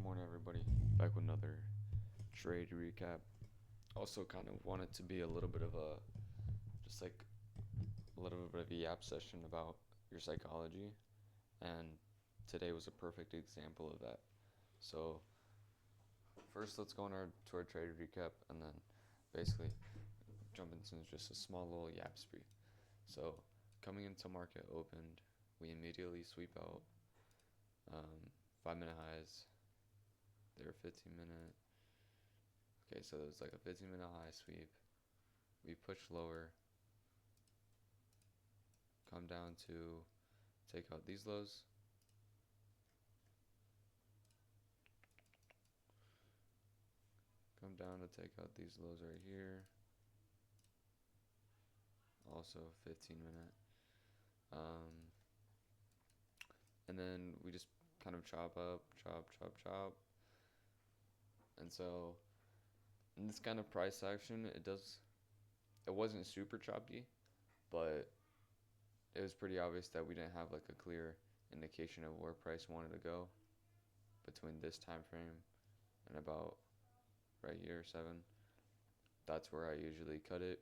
morning, everybody. Back with another trade recap. Also, kind of wanted to be a little bit of a just like a little bit of a yap session about your psychology, and today was a perfect example of that. So, first, let's go on to our trade recap, and then basically jump into just a small little yap spree. So, coming into market opened, we immediately sweep out 5 minute highs. They were 15 minute. Okay, so it was like a 15 minute high sweep. We push lower, come down to take out these lows. Come down to take out these lows right here. Also 15 minute. Um, and then we just kind of chop up, chop. And so in this kind of price action, it wasn't super choppy, but it was pretty obvious that we didn't have like a clear indication of where price wanted to go between this time frame and about right here, 7. That's where I usually cut it.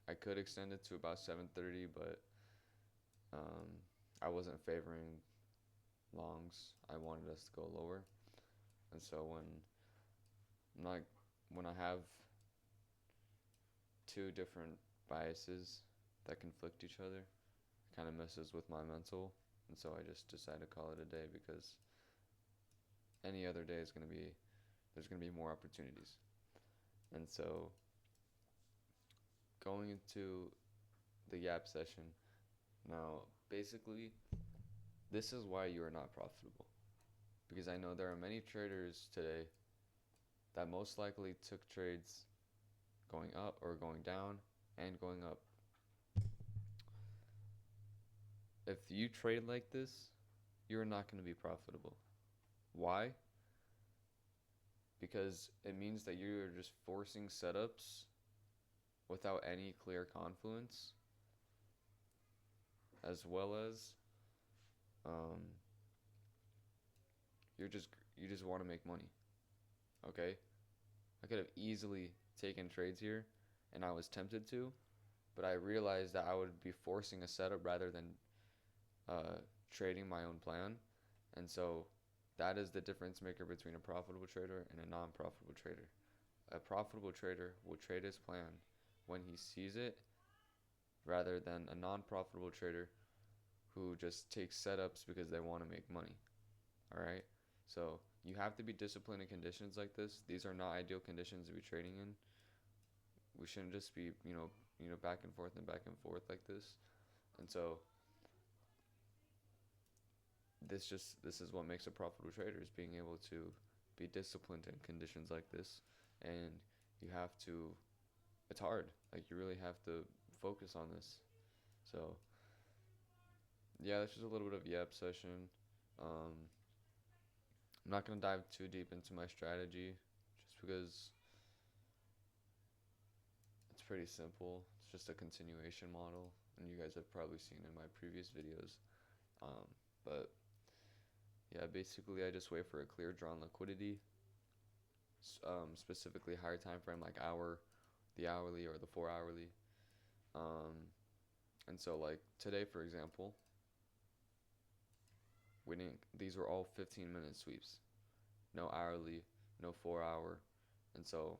I could extend it to about 7:30, but um, I wasn't favoring longs. I wanted us to go lower, and so like when I have two different biases that conflict each other, it kind of messes with my mental, and so I just decided to call it a day because any other day is there's gonna be more opportunities, and so going into the yap session now, basically, this is why you are not profitable. Because I know there are many traders today that most likely took trades going up or going down and going up. If you trade like this, you're not going to be profitable. Why? Because it means that you're just forcing setups without any clear confluence, as well as um, you just want to make money. Okay? I could have easily taken trades here, and I was tempted to, but I realized that I would be forcing a setup rather than uh, trading my own plan, and so that is the difference maker between a profitable trader and a non-profitable trader. A profitable trader will trade his plan when he sees it, rather than a non-profitable trader who just takes setups because they want to make money. All right, so you have to be disciplined in conditions like this. These are not ideal conditions to be trading in. We shouldn't just be back and forth and back and forth like this. And so this is what makes a profitable trader, is being able to be disciplined in conditions like this. And you have to, it's hard, like you really have to focus on this. So yeah, that's just a little bit of yep session. I'm not going to dive too deep into my strategy just because it's pretty simple. It's just a continuation model, and you guys have probably seen in my previous videos. But yeah, basically I just wait for a clear drawn liquidity, specifically higher time frame like the hourly or the 4 hourly. Um, and so like today, for example, we didn't. These were all 15-minute sweeps, no hourly, no 4 hour, and so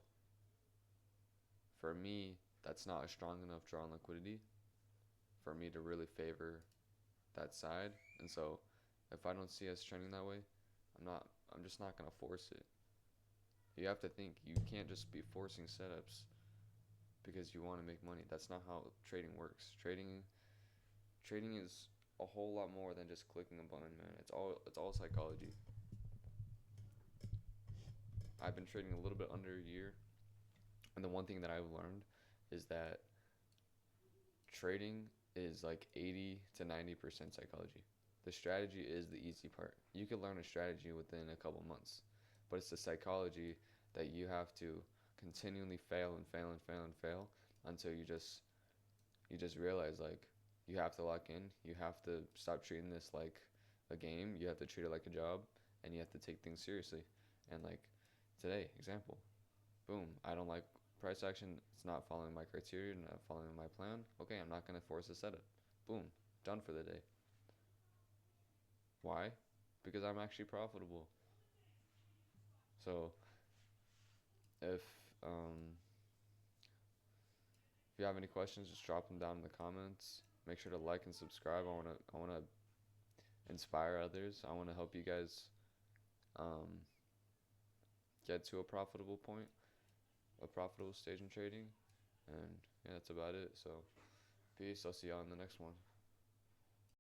for me, that's not a strong enough drawn liquidity for me to really favor that side. And so if I don't see us trending that way, I'm just not gonna force it. You have to think, you can't just be forcing setups because you want to make money. That's not how trading works. Trading is a whole lot more than just clicking a button, man. It's all psychology. I've been trading a little bit under a year, and the one thing that I've learned is that trading is like 80 to 90% psychology. The strategy is the easy part. You can learn a strategy within a couple months, but it's the psychology that you have to continually fail and fail and fail and fail until you just realize, like, you have to lock in. You have to stop treating this like a game. You have to treat it like a job, and you have to take things seriously. And like today, example, boom, I don't like price action. It's not following my criteria, not following my plan. Okay, I'm not gonna force a setup. Boom, done for the day. Why? Because I'm actually profitable. So if um, if you have any questions, just drop them down in the comments. Make sure to like and subscribe. I wanna inspire others. I wanna help you guys um, get to a profitable point, a profitable stage in trading. And yeah, that's about it. So peace. I'll see y'all in the next one.